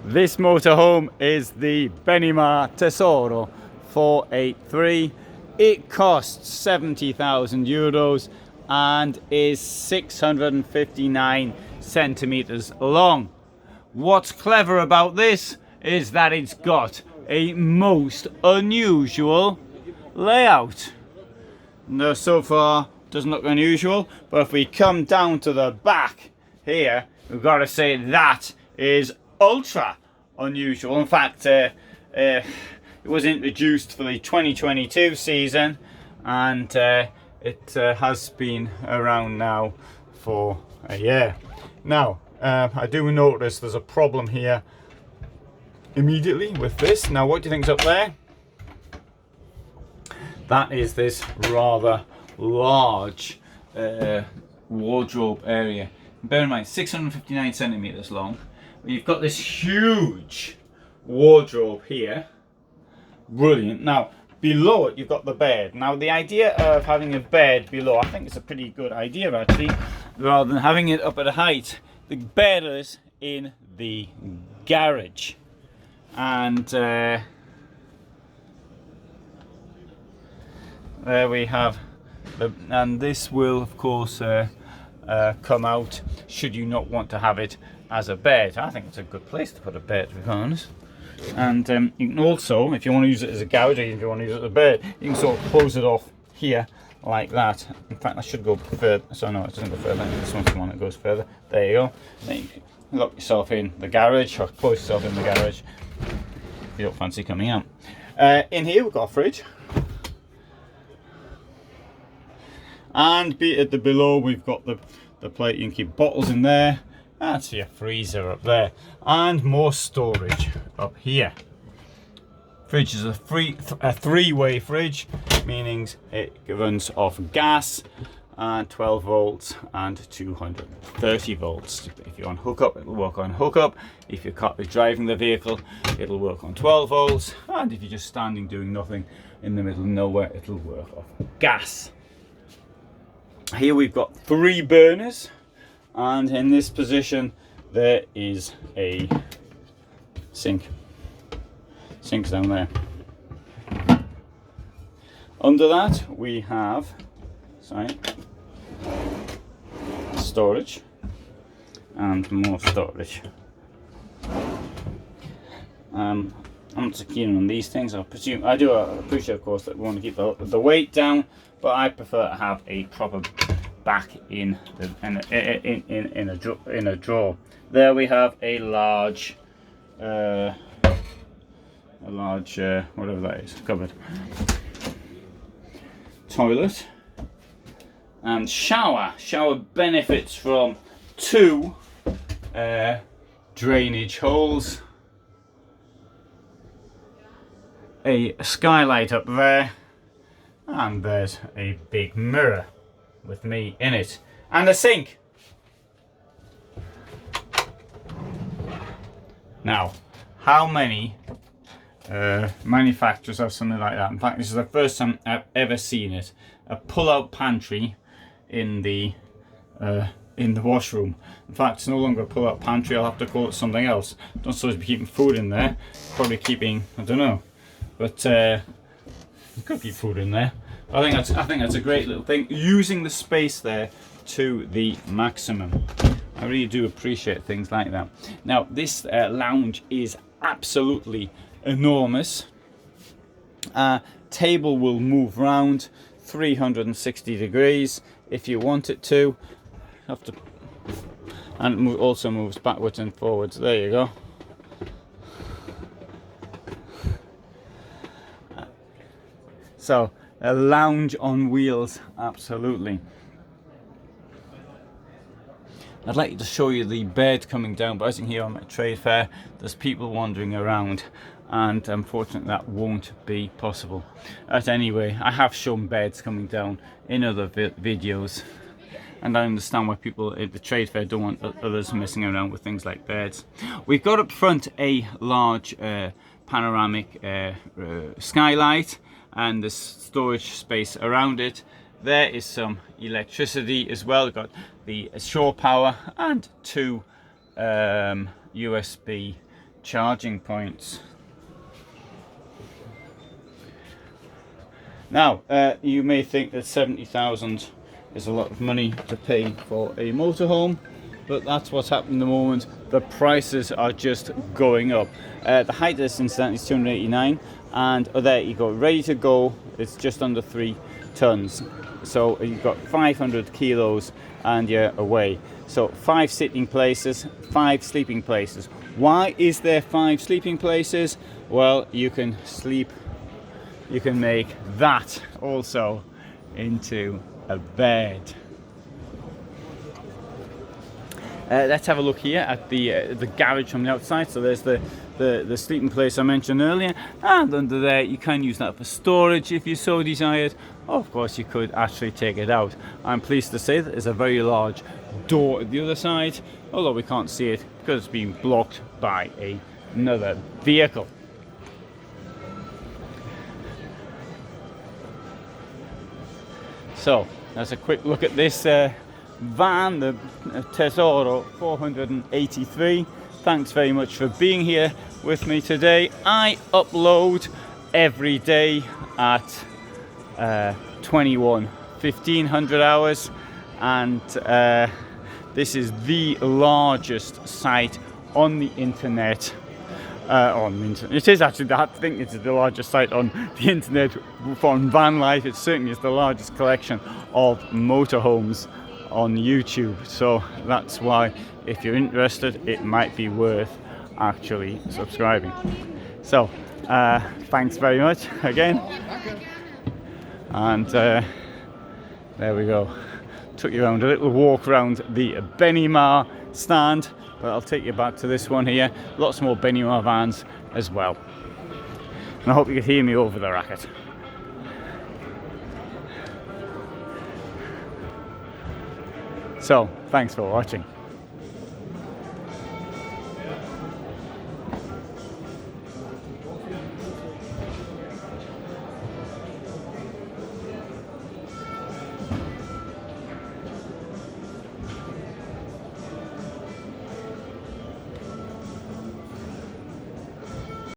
This motorhome is the Benimar Tessoro 483. It costs 70,000 euros and is 659 centimeters long. What's clever about this is that it's got a most unusual layout. No, so far doesn't look unusual, but if we come down to the back here, we've got to say that is ultra unusual. In fact, it was introduced for the 2022 season, and it has been around now for a year. Now, I do notice there's a problem here immediately with this. Now, what do you think's up there? That is this rather large wardrobe area. Bear in mind, 659 centimeters long. You've got this huge wardrobe here. Brilliant. Now, below it, you've got the bed. Now, the idea of having a bed below, I think it's a pretty good idea, actually, rather than having it up at a height. The bed is in the garage. And there we have and this will, of course, come out should you not want to have it as a bed. I think it's a good place to put a bed, to be honest. And you can also, if you want to use it as a garage, or if you want to use it as a bed, you can sort of close it off here like that. In fact, I should go further. So no, it doesn't go further. This one's the one that goes further. There you go. Then you can lock yourself in the garage, or close yourself in the garage if you don't fancy coming out. In here we've got a fridge. And at the below we've got the plate. You can keep bottles in there. That's your freezer up there, and more storage up here. Fridge is a three-way fridge, meaning it runs off gas and 12 volts and 230 volts. If you're on hookup, it'll work on hookup. If you're driving the vehicle, it'll work on 12 volts, and if you're just standing doing nothing in the middle of nowhere, it'll work off gas. Here we've got 3 burners, and in this position there is a sink. Sink's down there. Under that we have storage and more storage. I'm not so keen on these things. I do appreciate, of course, that we want to keep the weight down, but I prefer to have a proper back in a drawer. There we have a large whatever that is, cupboard. Toilet and shower. Shower benefits from 2 drainage holes, a skylight up there, and there's a big mirror with me in it, and a sink. Now, how many manufacturers have something like that? In fact, this is the first time I've ever seen it. A pull-out pantry in the washroom. In fact, it's no longer a pull-out pantry. I'll have to call it something else. Don't supposed to be keeping food in there. Probably keeping, I don't know, but you could keep food in there. I think that's a great little thing. Using the space there to the maximum. I really do appreciate things like that. Now, this lounge is absolutely enormous. Table will move round 360 degrees if you want it to. And it also moves backwards and forwards. There you go. So, a lounge on wheels, absolutely. I'd like to show you the bed coming down, but as you can hear, I'm at a trade fair. There's people wandering around, and unfortunately that won't be possible. But anyway, I have shown beds coming down in other videos, and I understand why people at the trade fair don't want others messing around with things like beds. We've got up front a large panoramic skylight, and the storage space around it. There is some electricity as well. We've got the shore power and 2 USB charging points. Now, you may think that 70,000 is a lot of money to pay for a motorhome, but that's what's happening at the moment. The prices are just going up. The height of this incident is 289, and there you go, ready to go. It's just under 3 tons. So you've got 500 kilos and you're away. So 5 sitting places, 5 sleeping places. Why is there 5 sleeping places? Well, you can sleep, you can make that also into a bed. Let's have a look here at the garage from the outside. So there's the sleeping place I mentioned earlier, and under there you can use that for storage if you so desired. Of course, you could actually take it out. I'm pleased to say that there's a very large door at the other side, although we can't see it because it's being blocked by another vehicle. So that's a quick look at this van, the Tessoro 483. Thanks very much for being here with me today. I upload every day at 1500 hours, and this is the largest site on the internet. It is actually that. I think it's the largest site on the internet from Vanlife. It certainly is the largest collection of motorhomes on YouTube. So that's why, if you're interested, it might be worth actually subscribing. So thanks very much again. And there we go. Took you around a little walk around the Benimar stand. But I'll take you back to this one here. Lots more Benimar vans as well. And I hope you can hear me over the racket. So, thanks for watching.